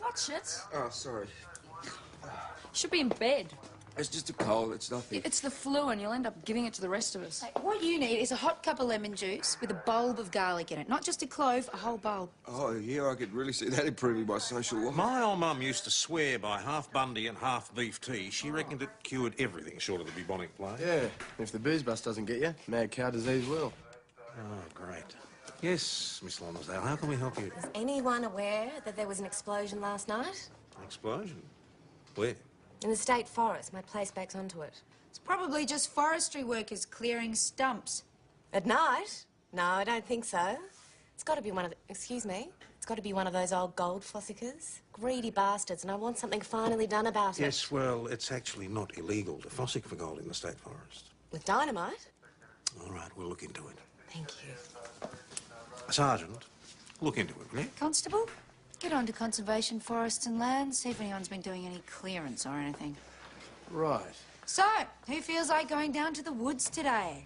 What shit? Oh, sorry. Should be in bed. It's just a cold, it's nothing. It's the flu and you'll end up giving it to the rest of us. Hey, what you need is a hot cup of lemon juice with a bulb of garlic in it. Not just a clove, a whole bulb. Oh, yeah, I could really see that improving my social life. My old mum used to swear by half Bundy and half beef tea. She reckoned it cured everything short of the bubonic plague. Yeah, if the booze bus doesn't get you, mad cow disease will. Oh, great. Yes, Miss Lonsdale, how can we help you? Is anyone aware that there was an explosion last night? An explosion? Where? In the state forest. My place backs onto it. It's probably just forestry workers clearing stumps. At night? No, I don't think so. It's got to be one of the... Excuse me? It's got to be one of those old gold fossickers. Greedy bastards, and I want something finally done about it. Yes, well, it's actually not illegal to fossick for gold in the state forest. With dynamite? All right, we'll look into it. Thank you. Sergeant, look into it, will you? Constable, get on to Conservation Forests and Lands, see if anyone's been doing any clearance or anything. Right. So, who feels like going down to the woods today?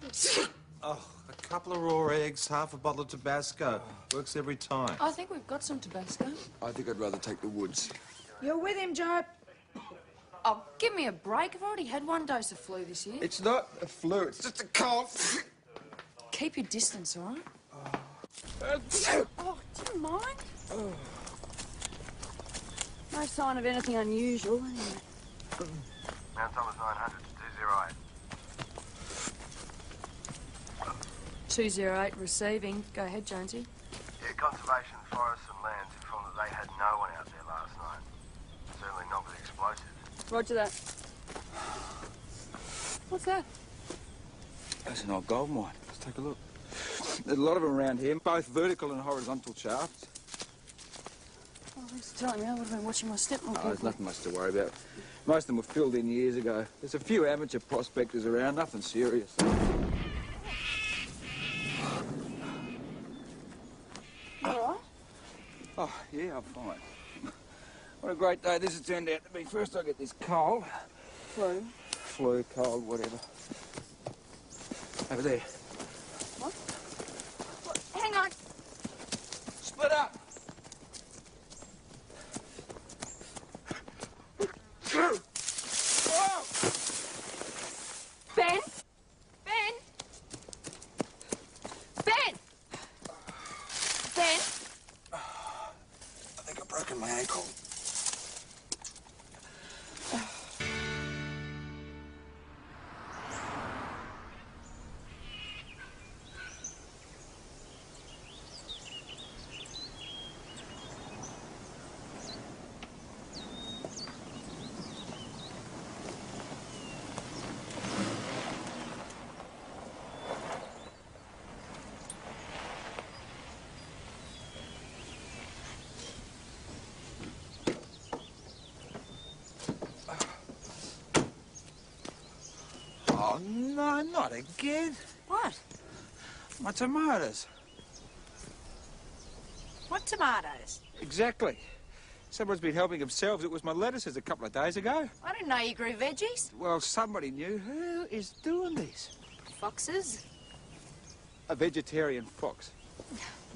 Oh, a couple of raw eggs, half a bottle of Tabasco. Works every time. I think we've got some Tabasco. I think I'd rather take the woods. You're with him, Joe. Oh, give me a break. I've already had one dose of flu this year. It's not a flu, it's just a cold. Keep your distance, all right? Oh, do you mind? No sign of anything unusual, anyway. Mount Thomas 900 to 208. 208 receiving. Go ahead, Jonesy. Yeah, Conservation Forests and Lands informed that they had no one out there last night. Certainly not with explosives. Roger that. What's that? That's an old gold mine. Let's take a look. There's a lot of them around here, both vertical and horizontal shafts. Oh, thanks for telling me. I would have been watching my step more Oh, there's carefully. nothing much to worry about. Most of them were filled in years ago. There's a few amateur prospectors around, nothing serious. All right? Oh, yeah, I'm fine. What a great day this has turned out to be. First I get this cold. Flu, cold, whatever. Over there. What? Hang on. Split up! Ben? Ben? Ben? Ben? I think I've broken my ankle. Oh, no, not again. What? My tomatoes. What tomatoes? Exactly. Someone's been helping themselves. It was my lettuces a couple of days ago. I didn't know you grew veggies. Well, somebody knew. Who is doing this? Foxes? A vegetarian fox.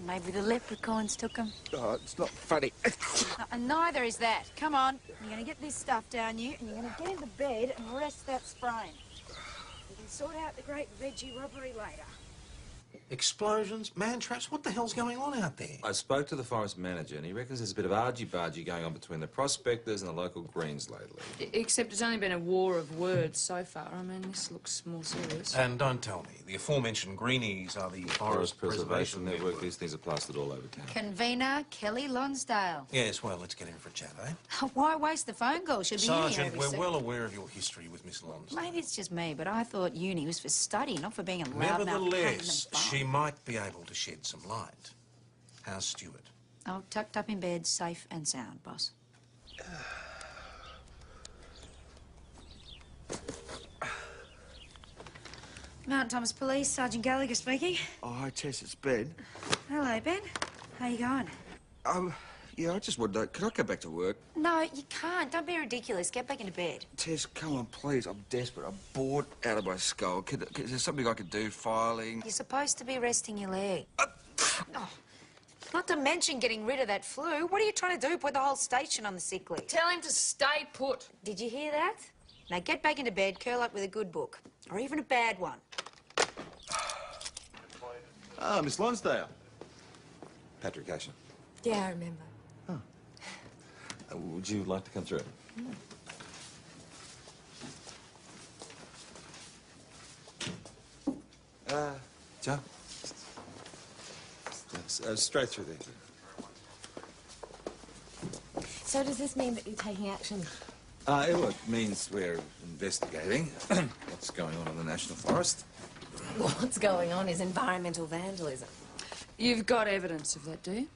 Maybe the leprechauns took them. Oh, it's not funny. And neither is that. Come on. You're going to get this stuff down you, and you're going to get into bed and rest that sprain. We can sort out the great veggie robbery later. Explosions, man traps, what the hell's going on out there? I spoke to the forest manager and he reckons there's a bit of argy-bargy going on between the prospectors and the local Greens lately. Except it's only been a war of words so far. I mean, this looks more serious. And don't tell me, the aforementioned Greenies are the Forest Preservation Network. These things are plastered all over town. Convener Kelly Lonsdale. Yes, well, let's get in for a chat, eh? Why waste the phone call? Should be Sergeant, uni we're over well aware of your history with Miss Lonsdale. Maybe it's just me, but I thought uni was for study, not for being a loudmouth pain in Nevertheless, the bum. she might be able to shed some light. How's Stuart? Oh, tucked up in bed, safe and sound, boss. Mount Thomas Police, Sergeant Gallagher speaking. Oh, hi, Tess, it's Ben. Hello, Ben. How you going? Yeah, I just wanted to know, can I go back to work? No, you can't. Don't be ridiculous. Get back into bed. Tess, come on, please. I'm desperate. I'm bored out of my skull. Is there something I could do? Filing? You're supposed to be resting your leg. Oh. Not to mention getting rid of that flu. What are you trying to do? Put the whole station on the sick leave? Tell him to stay put. Did you hear that? Now get back into bed, curl up with a good book. Or even a bad one. Ah, Miss Lonsdale. Patrick Ashen. Yeah, I remember. Would you like to come through? Joe? Straight through there. So does this mean that you're taking action? It means we're investigating what's going on in the National Forest. What's going on is environmental vandalism. You've got evidence of that, do you?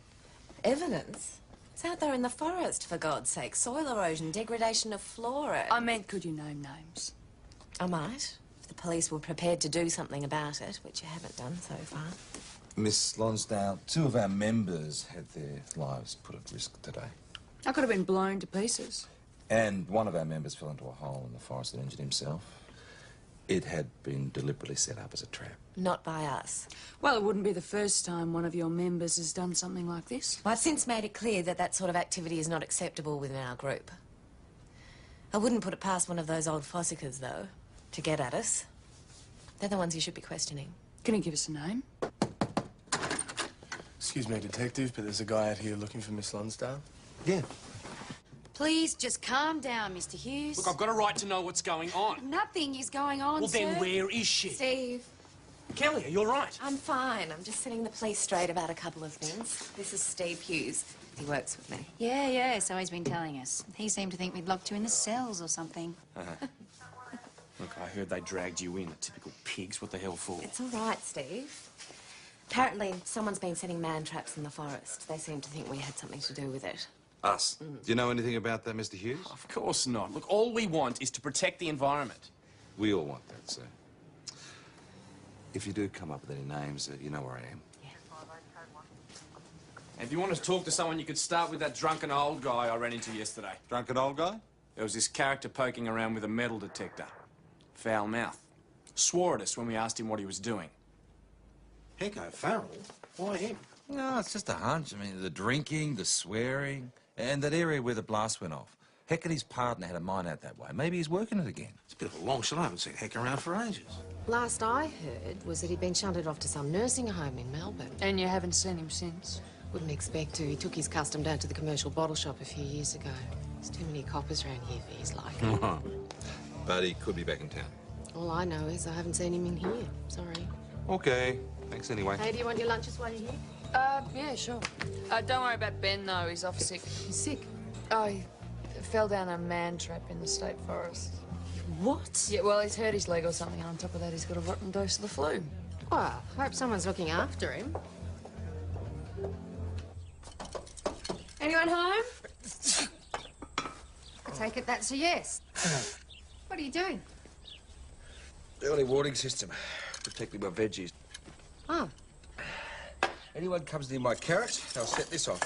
Evidence? It's out there in the forest, for God's sake. Soil erosion, degradation of flora. I meant, could you name names? I might, if the police were prepared to do something about it, which you haven't done so far. Miss Lonsdale, 2 of our members had their lives put at risk today. I could have been blown to pieces. And one of our members fell into a hole in the forest and injured himself. It had been deliberately set up as a trap. Not by us. Well, it wouldn't be the first time one of your members has done something like this. Well, I've since made it clear that that sort of activity is not acceptable within our group. I wouldn't put it past one of those old fossickers, though, to get at us. They're the ones you should be questioning. Can you give us a name? Excuse me, Detective, but there's a guy out here looking for Miss Lonsdale. Yeah. Please, just calm down, Mr. Hughes. Look, I've got a right to know what's going on. Nothing is going on, Well, then sir. where is she? Steve. Kelly, are you all right? I'm fine. I'm just setting the police straight about a couple of things. This is Steve Hughes. He works with me. Yeah, so he's been telling us. He seemed to think we'd locked you in the cells or something. Look, I heard they dragged you in. Typical pigs. What the hell for? It's all right, Steve. Apparently, someone's been setting man traps in the forest. They seem to think we had something to do with it. Us? Do you know anything about that, Mr. Hughes? Of course not. Look, all we want is to protect the environment. We all want that, sir. If you do come up with any names, you know where I am. And if you want to talk to someone, you could start with that drunken old guy I ran into yesterday. Drunken old guy? There was this character poking around with a metal detector. Foul mouth. Swore at us when we asked him what he was doing. Hecko Farrell? Why him? No, it's just a hunch. I mean, the drinking, the swearing, and that area where the blast went off. Heck and his partner had a mine out that way. Maybe he's working it again. It's a bit of a long shot. I haven't seen Heck around for ages. Last I heard was that he'd been shunted off to some nursing home in Melbourne. And you haven't seen him since? Wouldn't expect to. He took his custom down to the commercial bottle shop a few years ago. There's too many coppers around here for his liking. But he could be back in town. All I know is I haven't seen him in here. Sorry. Okay. Thanks anyway. Hey, do you want your lunches while you're here? Yeah, sure. Don't worry about Ben, though. He's off sick. He's sick. Oh, he fell down a man trap in the state forest. What? Yeah, well, he's hurt his leg or something, and on top of that, he's got a rotten dose of the flu. Well, I hope someone's looking after him. Anyone home? I take it that's a yes. What are you doing? Early warning system. Protecting my veggies. Oh. Anyone comes near my carrot, I'll set this off.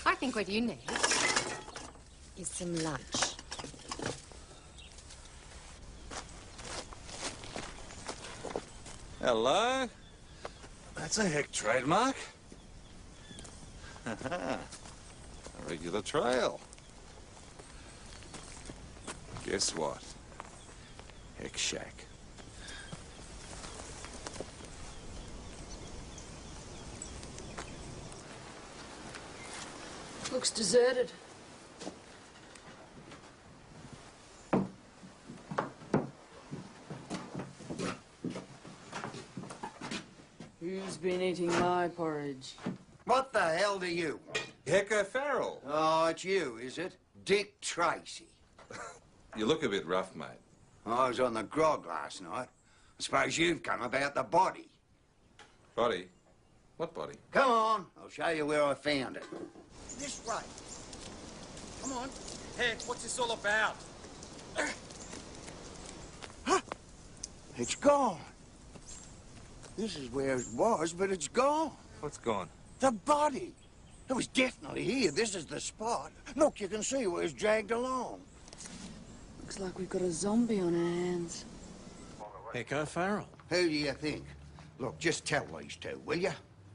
I think what you need is some lunch. Hello? That's a Heck trademark. A regular trail. Guess what? Heck Shack. Looks deserted. Who's been eating my porridge? What the hell do you want? Hecko Farrell. Oh, it's you, is it? Dick Tracy. You look a bit rough, mate. I was on the grog last night. I suppose you've come about the body. Body? What body? Come on, I'll show you where I found it. This way. Come on. Heck, what's this all about? It's gone. This is where it was, but it's gone. What's gone? The body. It was definitely here. This is the spot. Look, you can see where it's dragged along. Looks like we've got a zombie on our hands. Hecko Farrell. Who do you think? Look, just tell these two, will you?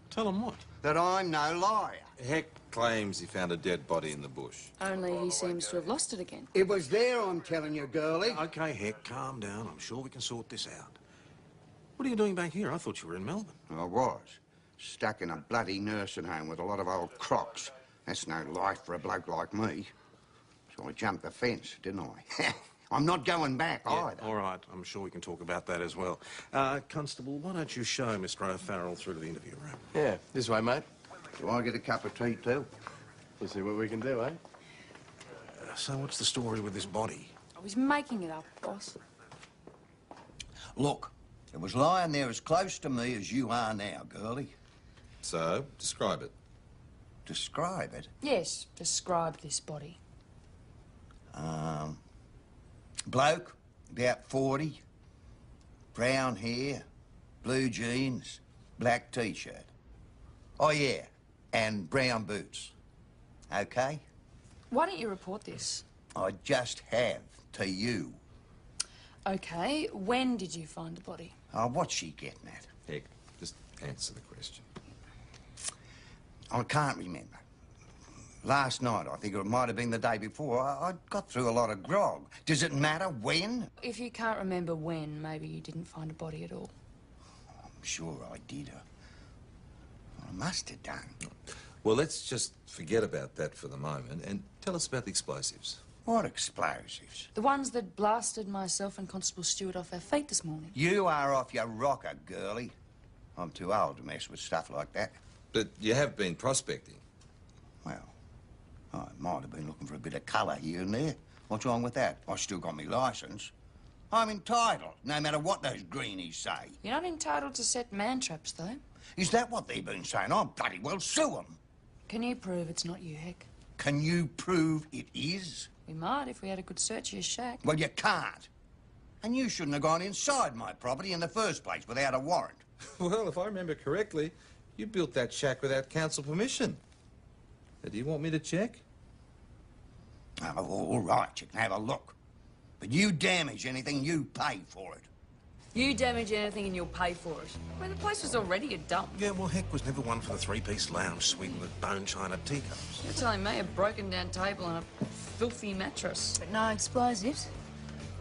Tell them what? That I'm no liar. Heck claims he found a dead body in the bush. Only he seems to have lost it again. It was there, I'm telling you, girlie. OK, Heck, calm down. I'm sure we can sort this out. What are you doing back here? I thought you were in Melbourne. I was. Stuck in a bloody nursing home with a lot of old crocs. That's no life for a bloke like me. So I jumped the fence, didn't I? I'm not going back either. All right, I'm sure we can talk about that as well. Constable, why don't you show Mr. O'Farrell through to the interview room? Yeah, this way, mate. Do I get a cup of tea too? We'll see what we can do, eh? So what's the story with this body? I was making it up, boss. Look, it was lying there as close to me as you are now, girlie. So, describe it. Describe it? Yes, describe this body. Bloke, about 40, brown hair, blue jeans, black T-shirt. Oh, yeah, and brown boots. OK? Why don't you report this? I just have to you. OK, when did you find the body? Oh, what's she getting at? Heck, just answer the question. I can't remember. Last night, I think, or it might have been the day before, I got through a lot of grog. Does it matter when? If you can't remember when, maybe you didn't find a body at all. I'm sure I did. I must have done. Well, let's just forget about that for the moment and tell us about the explosives. What explosives? The ones that blasted myself and Constable Stewart off our feet this morning. You are off your rocker, girlie. I'm too old to mess with stuff like that. But you have been prospecting. Well, I might have been looking for a bit of colour here and there. What's wrong with that? I still got me licence. I'm entitled, no matter what those greenies say. You're not entitled to set man traps, though. Is that what they've been saying? I'll bloody well sue them. Can you prove it's not you, Heck? Can you prove it is? We might if we had a good search of your shack. Well, you can't. And you shouldn't have gone inside my property in the first place without a warrant. Well, if I remember correctly, you built that shack without council permission. Do you want me to check? Oh, all right, you can have a look. But you damage anything, you pay for it. You damage anything and you'll pay for it. I mean, the place was already a dump. Yeah, well, Heck was never one for the three-piece lounge suite with bone china teacups. You're telling me a broken-down table and a filthy mattress. But no explosives?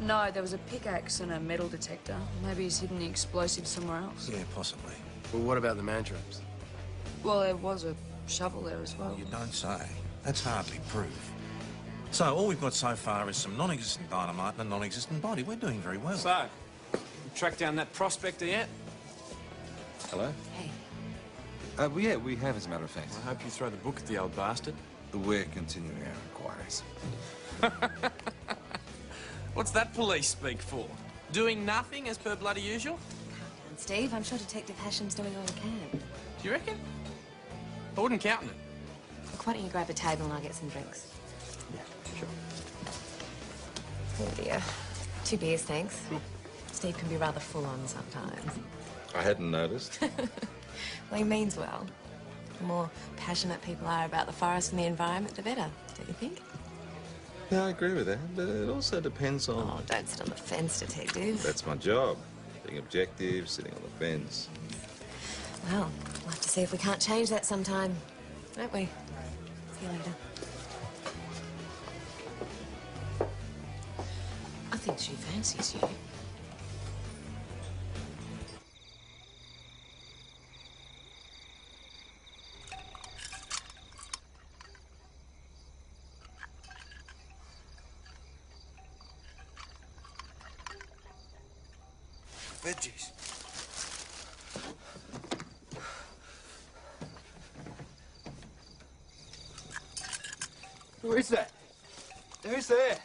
No, there was a pickaxe and a metal detector. Maybe he's hidden the explosives somewhere else. Yeah, possibly. Well, what about the man traps? Well, there was a shovel there as well. You don't say. That's hardly proof. So, all we've got so far is some non-existent dynamite and a non-existent body. We're doing very well. So, you tracked down that prospector yet? Hello? Hey. Well, yeah, we have, as a matter of fact. I hope you throw the book at the old bastard. We're continuing our inquiries. What's that police speak for? Doing nothing as per bloody usual? And Steve, I'm sure Detective Hasham's doing all he can. Do you reckon? I wouldn't count on it. Look, why don't you grab a table and I'll get some drinks? Yeah, sure. Oh dear. 2 beers, thanks. Steve can be rather full-on sometimes. I hadn't noticed. Well, he means well. The more passionate people are about the forest and the environment, the better, don't you think? Yeah, I agree with that, but it also depends on... Oh, don't sit on the fence, Detective. That's my job. Being objective, sitting on the fence. Well, we'll have to see if we can't change that sometime, won't we? See you later. I think she fancies you. Veggies. Who is that? Who's there?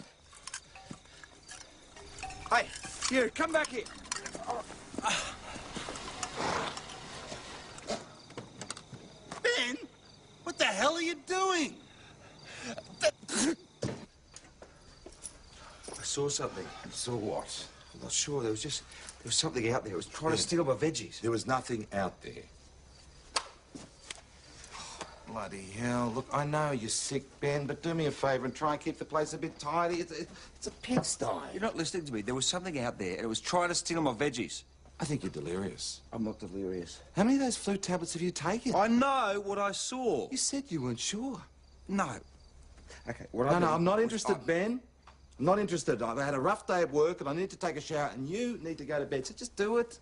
Hey, you, come back here. Ben, what the hell are you doing? I saw something. Saw what? I'm not sure. There was something out there. It was trying to steal my veggies. There was nothing out there. Bloody hell. Look, I know you're sick, Ben, but do me a favour and try and keep the place a bit tidy. It's a pigsty. You're not listening to me. There was something out there, and it was trying to steal my veggies. I think you're delirious. I'm not delirious. How many of those flu tablets have you taken? I know what I saw. You said you weren't sure. No. Okay, what No, I'm not interested, Ben. I'm not interested. I've had a rough day at work and I need to take a shower and you need to go to bed, so just do it.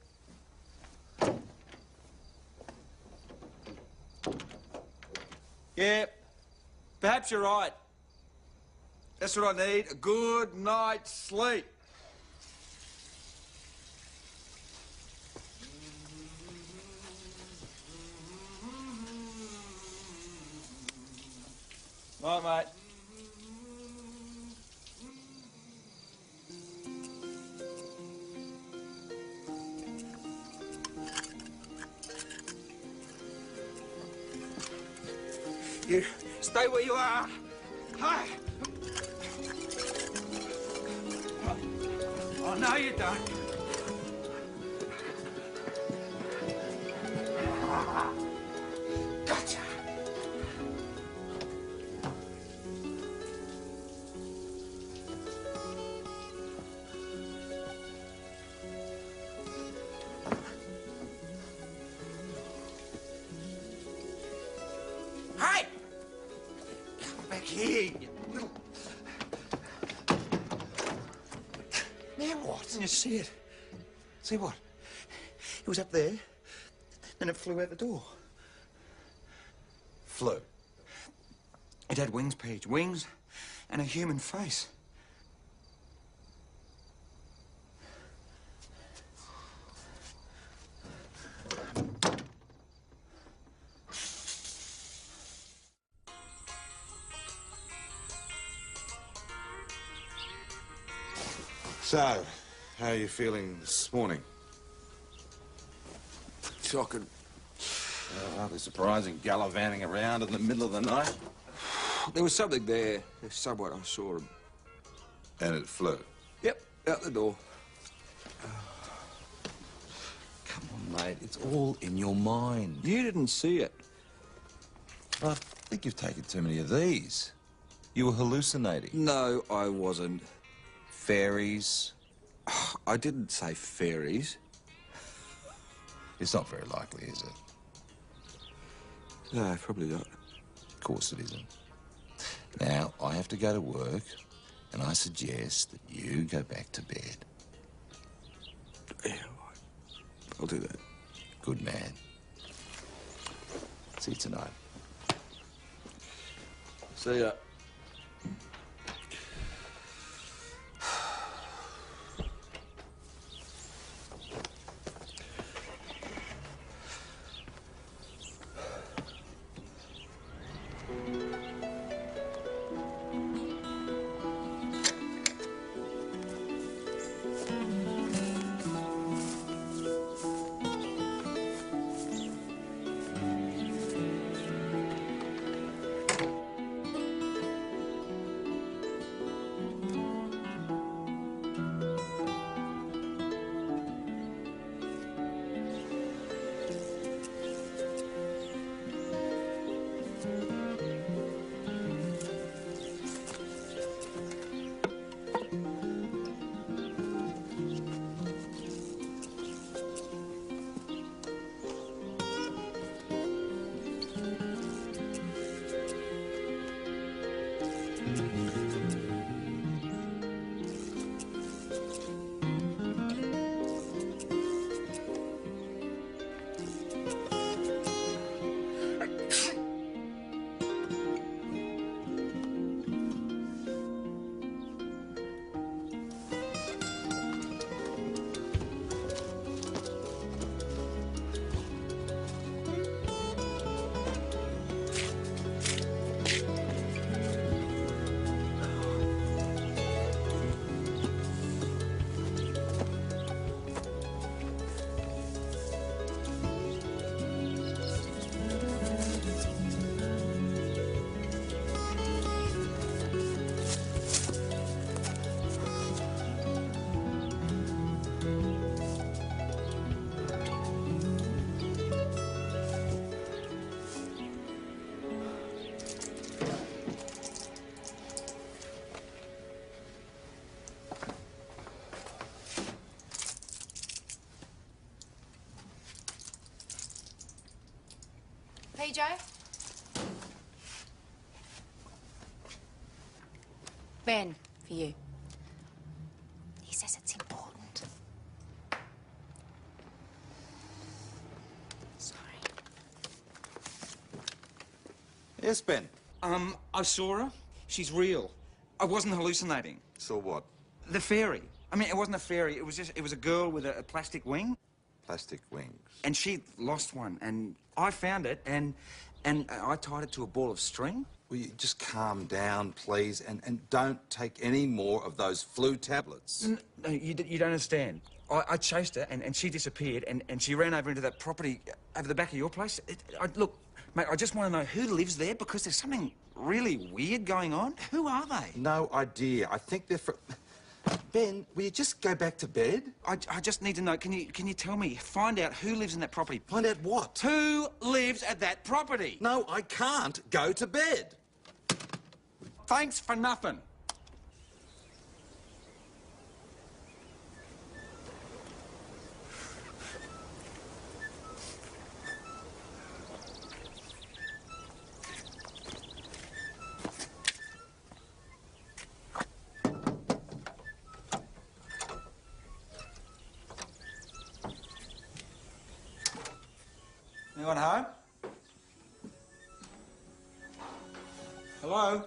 Yeah, perhaps you're right. That's what I need, a good night's sleep. Night, mate. You stay where you are. Hi. Oh, no, you don't. Gotcha. Hey! Come back here, you little... Now what? Didn't you see it? See what? It was up there, then it flew out the door. Flu. It had wings, Paige. Wings and a human face. So, how are you feeling this morning? Shocking. Rather surprising, gallivanting around in the middle of the night. There was something there. Somewhere I saw him. And it flew. Yep, out the door. Come on, mate, it's all in your mind. You didn't see it. I think you've taken too many of these. You were hallucinating. No, I wasn't. Fairies. I didn't say fairies. It's not very likely, is it? No, probably not. Of course it isn't. Now, I have to go to work, and I suggest that you go back to bed. Yeah, I'll do that. Good man. See you tonight. See ya. PJ? Ben, for you. He says it's important. Sorry. Yes, Ben. I saw her. She's real. I wasn't hallucinating. Saw what? The fairy. I mean, it wasn't a fairy. It was a girl with a plastic wing. Plastic wings. And she lost one, and I found it, and I tied it to a ball of string. Will you just calm down, please, and don't take any more of those flu tablets? No, you don't understand. I chased her, and she disappeared, and she ran over into that property over the back of your place. Look, mate, I just want to know who lives there, because there's something really weird going on. Who are they? No idea. I think they're from... Ben, will you just go back to bed? I just need to know, can you tell me, find out who lives in that property? Find out what? Who lives at that property? No, I can't go to bed. Thanks for nothing. Anyone home? Hello?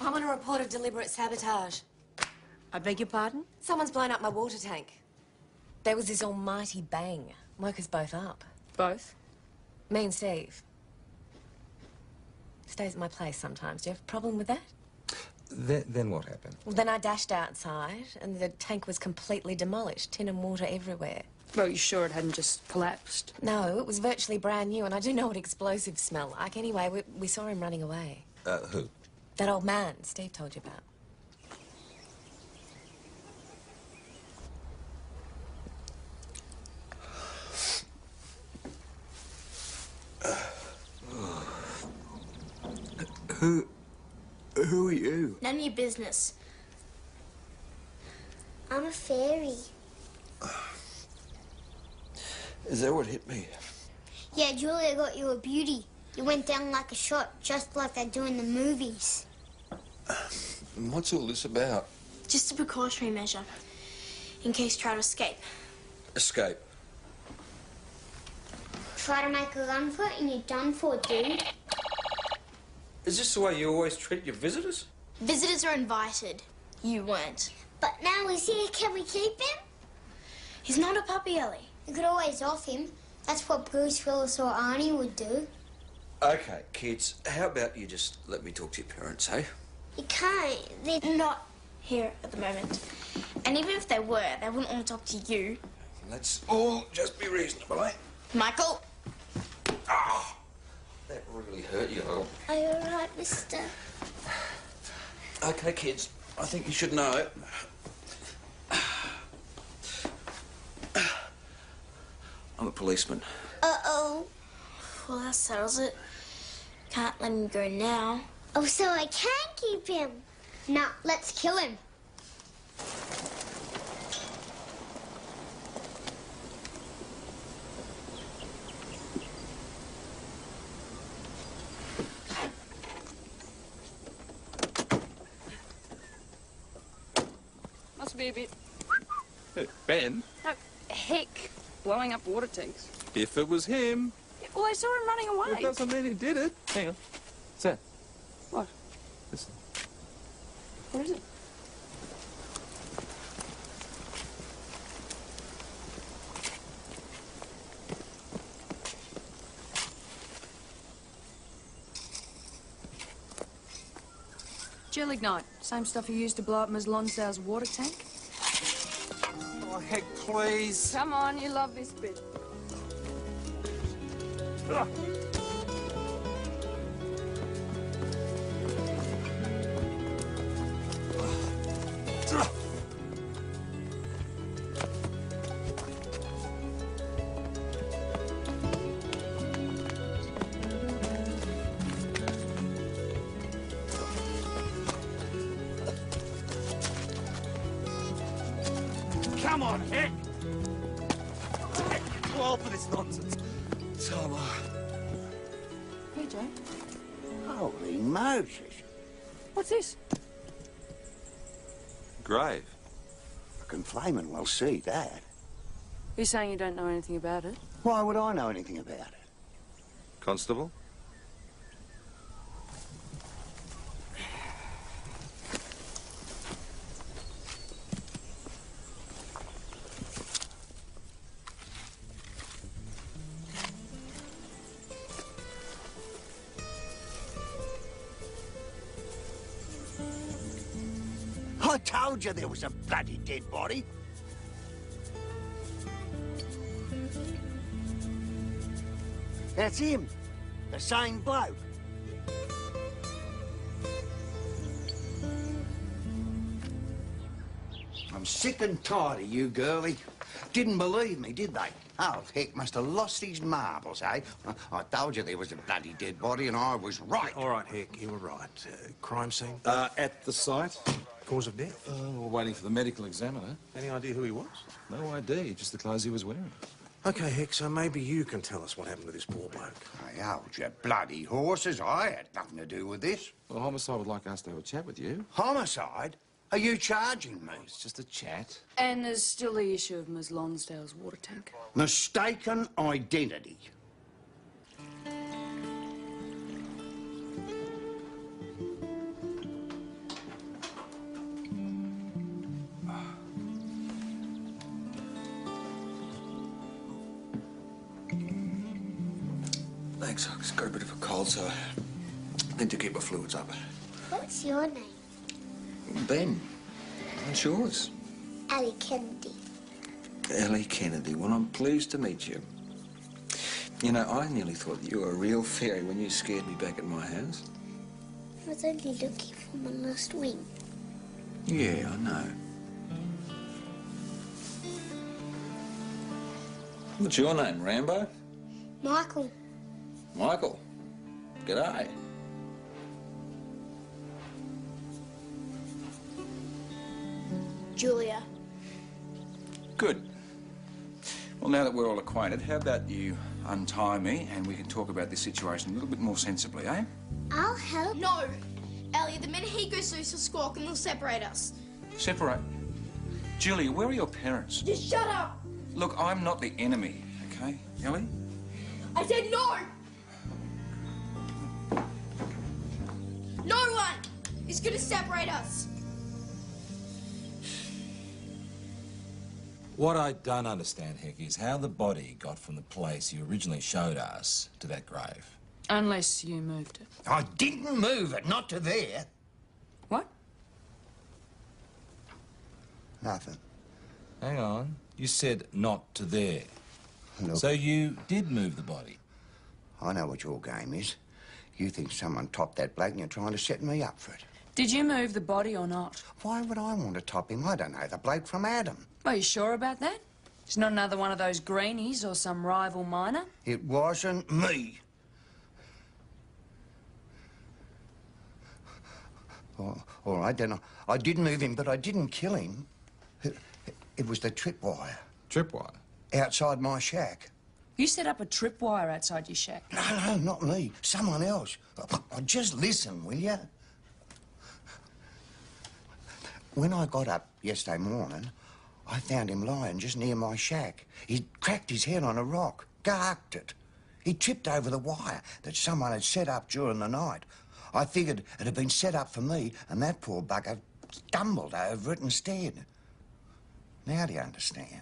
I want to report a deliberate sabotage. I beg your pardon? Someone's blown up my water tank. There was this almighty bang. Woke us both up. Both? Me and Steve. Stays at my place sometimes. Do you have a problem with that? Then what happened? Well, then I dashed outside and the tank was completely demolished. Tin and water everywhere. Well, you sure it hadn't just collapsed? No, it was virtually brand new and I do know what explosives smell like. Anyway, we saw him running away. Who? That old man Steve told you about. Who are you? None of your business. I'm a fairy. Is that what hit me? Yeah, Julia got you a beauty. You went down like a shot, just like they do in the movies. What's all this about? Just a precautionary measure, in case you try to escape. Escape. Try to make a run for it and you're done for, dude. Is this the way you always treat your visitors? Visitors are invited. You weren't. But now he's here, can we keep him? He's not a puppy, Ellie. You could always off him. That's what Bruce Willis or Arnie would do. Okay, kids, how about you just let me talk to your parents, hey? You can't. They're not here at the moment. And even if they were, they wouldn't want to talk to you. Let's all just be reasonable, eh? Michael? Oh, that really hurt you, Earl. Are you all right, mister? Okay, kids, I think you should know it. I'm a policeman. Uh-oh. Well, that settles it. Can't let him go now. Oh, so I can keep him? Now, let's kill him. Must be a bit... Ben, No, heck. Blowing up water tanks. if it was him, Well, I saw him running away. it doesn't mean he did it. Hang on. What's that? What? Listen. What is it? Gelignite. Same stuff you used to blow up Ms. Lonsdale's water tank. Oh, heck, please. Come on, you love this bit. Ugh. Come on, Heck! Too old for this nonsense. So am I. Hey, Joe. Holy Moses. What's this? Grave. I can flaming well see that. You're saying you don't know anything about it? Why would I know anything about it? Constable? I told you there was a bloody dead body. That's him. The same bloke. I'm sick and tired of you, girlie. Didn't believe me, did they? Oh, Heck must have lost his marbles, eh? I told you there was a bloody dead body and I was right. All right, Heck, you were right. Crime scene? At the site. Cause of death? We're waiting for the medical examiner. Any idea who he was? No idea, just the clothes he was wearing. OK, Heck, so maybe you can tell us what happened to this poor bloke. I hold your bloody horses. I had nothing to do with this. Well, Homicide would like us to have a chat with you. Homicide? Are you charging me? It's just a chat. And there's still the issue of Ms. Lonsdale's water tank. Mistaken identity. Thanks, I've just got a bit of a cold, so I need to keep my fluids up. What's your name? Ben. What's yours? Ellie Kennedy. Ellie Kennedy. Well, I'm pleased to meet you. You know, I nearly thought you were a real fairy when you scared me back at my house. I was only looking for my last wing. Yeah, I know. What's your name, Rambo? Michael. Michael. G'day. Julia. Good. Well, now that we're all acquainted, how about you untie me and we can talk about this situation a little bit more sensibly, eh? I'll help. No! Ellie, the minute he goes loose, he'll squawk and they'll separate us. Separate? Julia, where are your parents? Just shut up! Look, I'm not the enemy, okay, Ellie? I said no! No one is gonna separate us. What I don't understand, Heck, is how the body got from the place you originally showed us to that grave. Unless you moved it. I didn't move it, not to there. What? Nothing. Hang on. You said not to there. Look, So you did move the body? I know what your game is. You think someone topped that bloke and you're trying to set me up for it. Did you move the body or not? Why would I want to top him? I don't know the bloke from Adam. Are you sure about that? It's not another one of those greenies or some rival miner? It wasn't me. Oh, all right, then I did move him, but I didn't kill him. It was the tripwire. Tripwire? Outside my shack. You set up a tripwire outside your shack. No, not me. Someone else. Oh, just listen, will you? When I got up yesterday morning, I found him lying just near my shack. He'd cracked his head on a rock, garked it. He tripped over the wire that someone had set up during the night. I figured it had been set up for me, and that poor bugger stumbled over it instead. Now do you understand?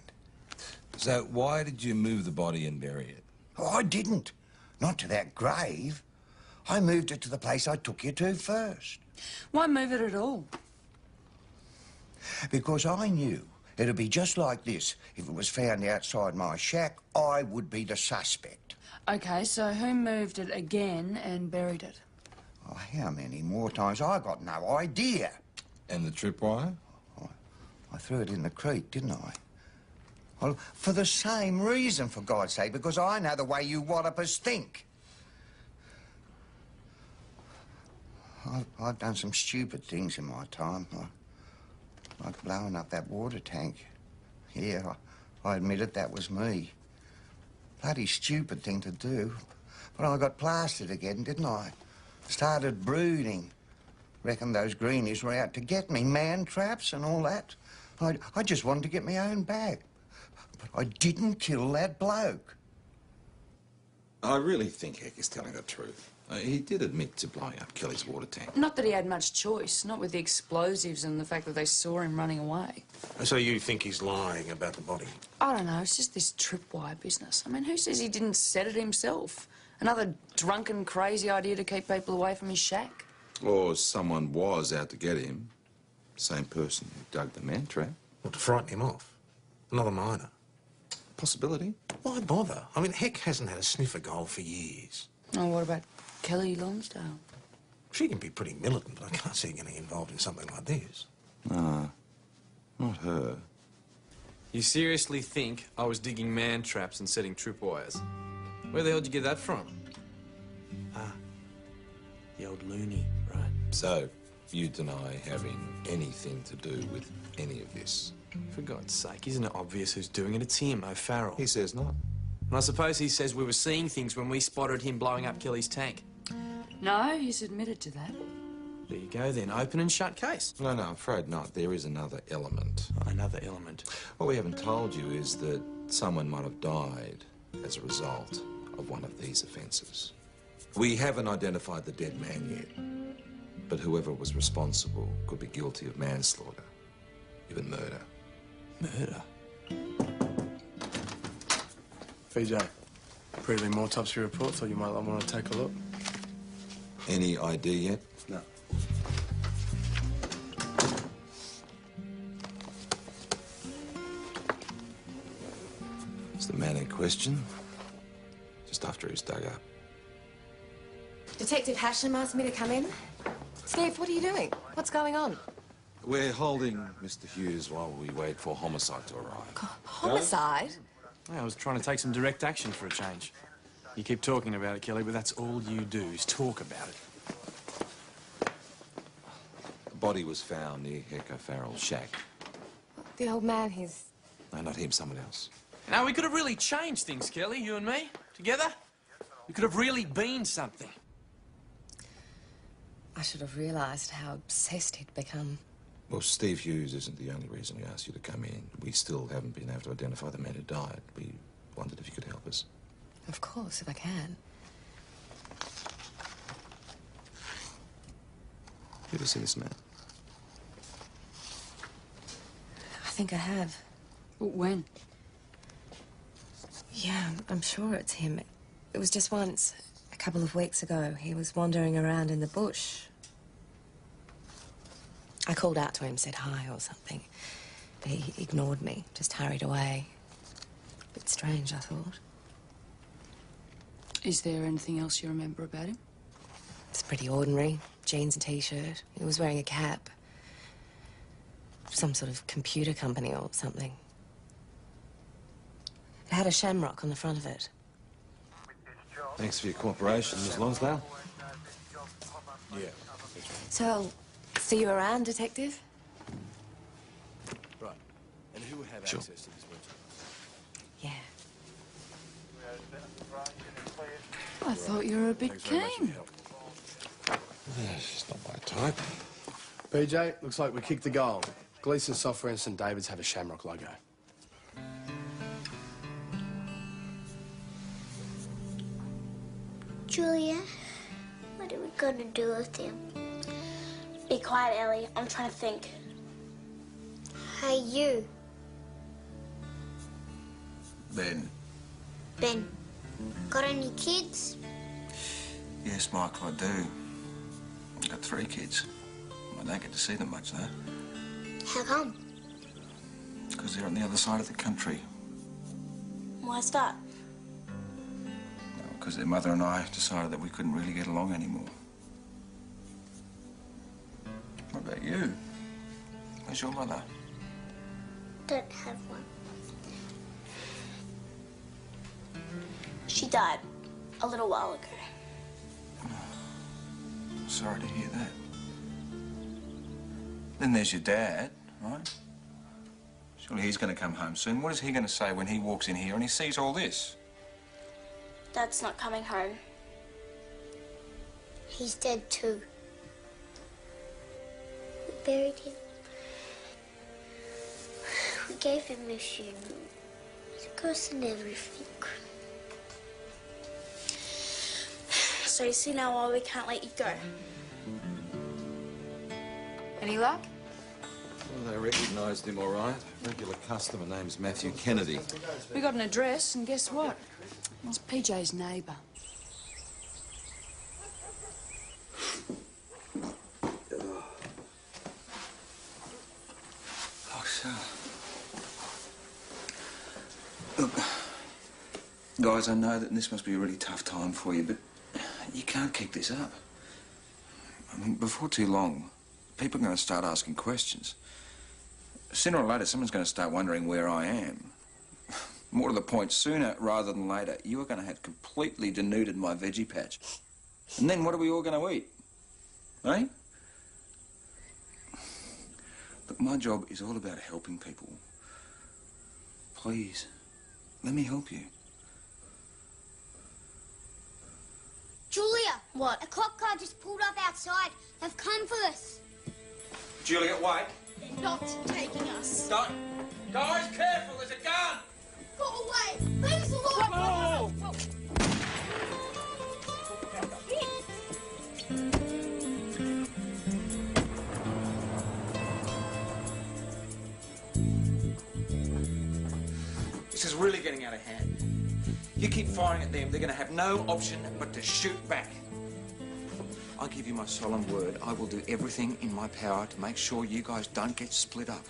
So why did you move the body and bury it? Oh, I didn't. Not to that grave. I moved it to the place I took you to first. Why move it at all? Because I knew it'd be just like this. If it was found outside my shack, I would be the suspect. OK, so who moved it again and buried it? Oh, how many more times? I got no idea. And the tripwire? I threw it in the creek, didn't I? Well, for the same reason, for God's sake, because I know the way you wallopers think. I've done some stupid things in my time, like blowing up that water tank. Yeah, I admit it, that was me. Bloody stupid thing to do. But I got plastered again, didn't I? Started brooding. Reckon those greenies were out to get me, man traps and all that. I just wanted to get my own back. But I didn't kill that bloke. I really think Heck is telling the truth. He did admit to blowing up Kelly's water tank. Not that he had much choice, not with the explosives and the fact that they saw him running away. So you think he's lying about the body? I don't know, it's just this tripwire business. I mean, who says he didn't set it himself? Another drunken, crazy idea to keep people away from his shack? Or someone was out to get him. Same person who dug the man trap. Well, to frighten him off? Another miner? Possibility. Why bother? I mean, Heck hasn't had a sniff of gold for years. Oh, what about Kelly Lonsdale? She can be pretty militant, but I can't see her getting involved in something like this. No, not her. You seriously think I was digging man traps and setting tripwires? Where the hell did you get that from? The old loony, right? So, you deny having anything to do with any of this? For God's sake, isn't it obvious who's doing it? It's him, O'Farrell. He says not. And I suppose he says we were seeing things when we spotted him blowing up Kelly's tank. No, he's admitted to that. There you go then, open and shut case. No, I'm afraid not. There is another element. Another element? What we haven't told you is that someone might have died as a result of one of these offences. We haven't identified the dead man yet, but whoever was responsible could be guilty of manslaughter, even murder. Murder? VJ, pretty more topsy report, thought you might want to take a look. Any ID yet? No. It's the man in question, just after he's dug up. Detective Hashem asked me to come in. Steve, what are you doing? What's going on? We're holding Mr. Hughes while we wait for homicide to arrive. Homicide? Yeah, I was trying to take some direct action for a change. You keep talking about it, Kelly, but that's all you do is talk about it. A body was found near Heck O'Farrell's shack. The old man, he's... No, not him, someone else. Now, we could have really changed things, Kelly, you and me, together. We could have really been something. I should have realised how obsessed he'd become. Well, Steve Hughes isn't the only reason we asked you to come in. We still haven't been able to identify the man who died. We wondered if you could help us. Of course, if I can. You ever seen this man? I think I have. When? Yeah, I'm sure it's him. It was just once, a couple of weeks ago. He was wandering around in the bush. I called out to him, said hi or something, but he ignored me, just hurried away. A bit strange, I thought. Is there anything else you remember about him? It's pretty ordinary. Jeans and T-shirt. He was wearing a cap. Some sort of computer company or something. It had a shamrock on the front of it. Thanks for your cooperation, Miss Lonsdale. Yeah. So I'll see you around, Detective? Right. And who would have Sure. access to this website? Yeah. I thought you were a bit Thanks very much for your keen. help. It's not my type. PJ, looks like we kicked the goal. Gleason Software and St David's have a shamrock logo. Julia, what are we gonna do with him? Be quiet, Ellie. I'm trying to think. Hey, you. Ben. Ben, got any kids? Yes, Michael, I do. I've got 3 kids. I don't get to see them much, though. How come? Because they're on the other side of the country. Why's that? Because their mother and I decided that we couldn't really get along anymore. What about you? Where's your mother? Don't have one. She died a little while ago. Sorry to hear that. Then there's your dad, right? Surely he's going to come home soon. What is he going to say when he walks in here and he sees all this? Dad's not coming home. He's dead too. We buried him. We gave him a funeral. He's a curse and everything. So you see now why we can't let you go. Any luck? Well, they recognised him all right. Regular customer, name's Matthew Kennedy. We got an address, and guess what? It's PJ's neighbour. Oh, so... Look, guys, I know that this must be a really tough time for you, but you can't keep this up. I mean, before too long, people are going to start asking questions. Sooner or later, someone's going to start wondering where I am. More to the point, sooner rather than later, you are going to have completely denuded my veggie patch. And then what are we all going to eat? Eh? Look, my job is all about helping people. Please, let me help you. Julia! What? A cop car just pulled up outside. They've come for us. Julia, wait. They're not taking us. Don't. Guys, careful, there's a gun! Go away! Please, Lord! Oh! This is really getting out of hand. You keep firing at them, they're going to have no option but to shoot back. I give you my solemn word, I will do everything in my power to make sure you guys don't get split up.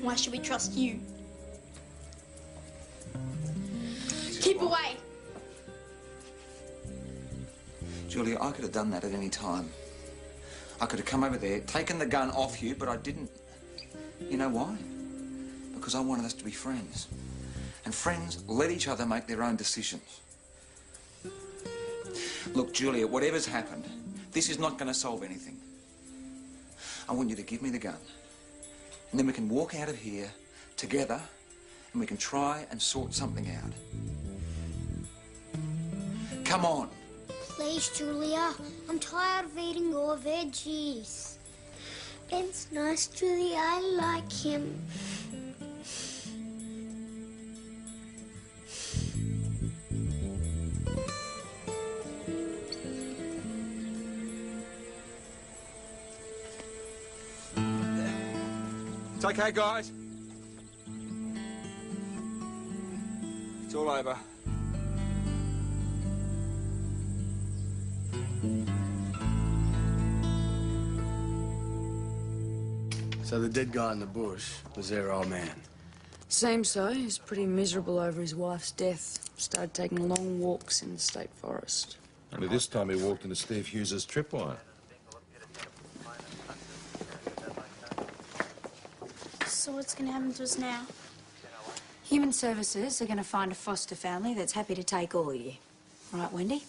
Why should we trust you? Keep away! Julia, I could have done that at any time. I could have come over there, taken the gun off you, but I didn't. You know why? Because I wanted us to be friends. And friends let each other make their own decisions. Look, Julia, whatever's happened, this is not going to solve anything. I want you to give me the gun. And then we can walk out of here together and we can try and sort something out. Come on. Please, Julia. I'm tired of eating your veggies. Ben's nice, Julia. I like him. It's okay, guys. It's all over. So the dead guy in the bush was their old man? Seems so. He's pretty miserable over his wife's death. Started taking long walks in the state forest. Only this time he walked into Steve Hughes's tripwire. So what's going to happen to us now? Human Services are going to find a foster family that's happy to take all of you. Right, Wendy?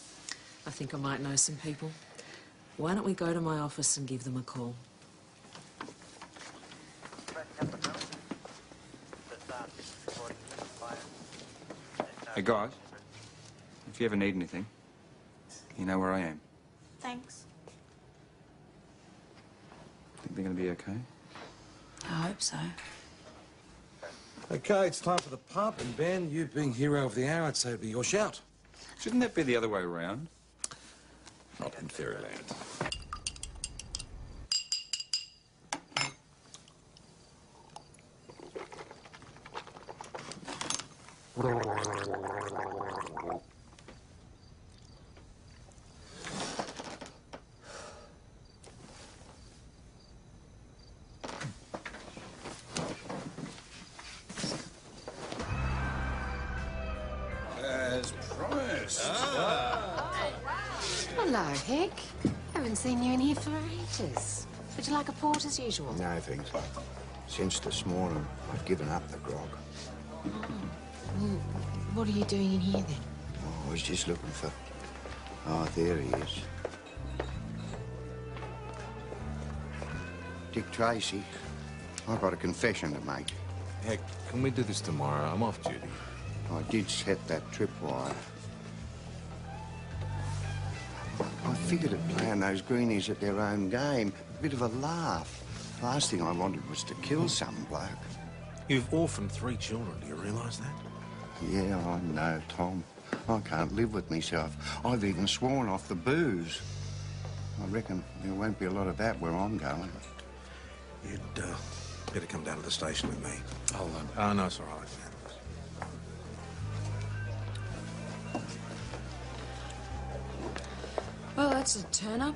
I think I might know some people. Why don't we go to my office and give them a call? Hey, guys, if you ever need anything, you know where I am. Thanks. Think they're going to be okay? I hope so. OK, it's time for the pub, and Ben, you being hero of the hour, I'd say it'd be your shout. Shouldn't that be the other way around? Not in Fairyland. As promised. Hello, Hick. Haven't seen you in here for ages. Would you like a port as usual? No, thanks. Since this morning, I've given up the grog. Well, what are you doing in here, then? I was just looking for... Oh, there he is. Dick Tracy. I've got a confession to make. Heck, can we do this tomorrow? I'm off duty. I did set that tripwire. I figured at playing those greenies at their own game, a bit of a laugh. Last thing I wanted was to kill some bloke. You've orphaned 3 children, do you realise that? Yeah, I know, Tom. I can't live with myself. I've even sworn off the booze. I reckon there won't be a lot of that where I'm going. You'd better come down to the station with me. Oh, no, it's all right. Well, that's a turn-up.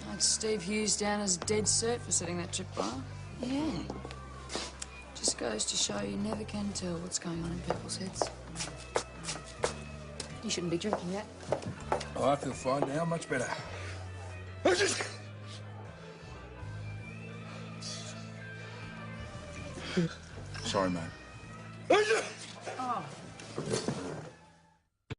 That's Steve Hughes down as dead cert for setting that tripwire. Yeah. Just goes to show you never can tell what's going on in people's heads. You shouldn't be drinking that. Oh, I feel fine now, much better. Sorry, mate. Oh.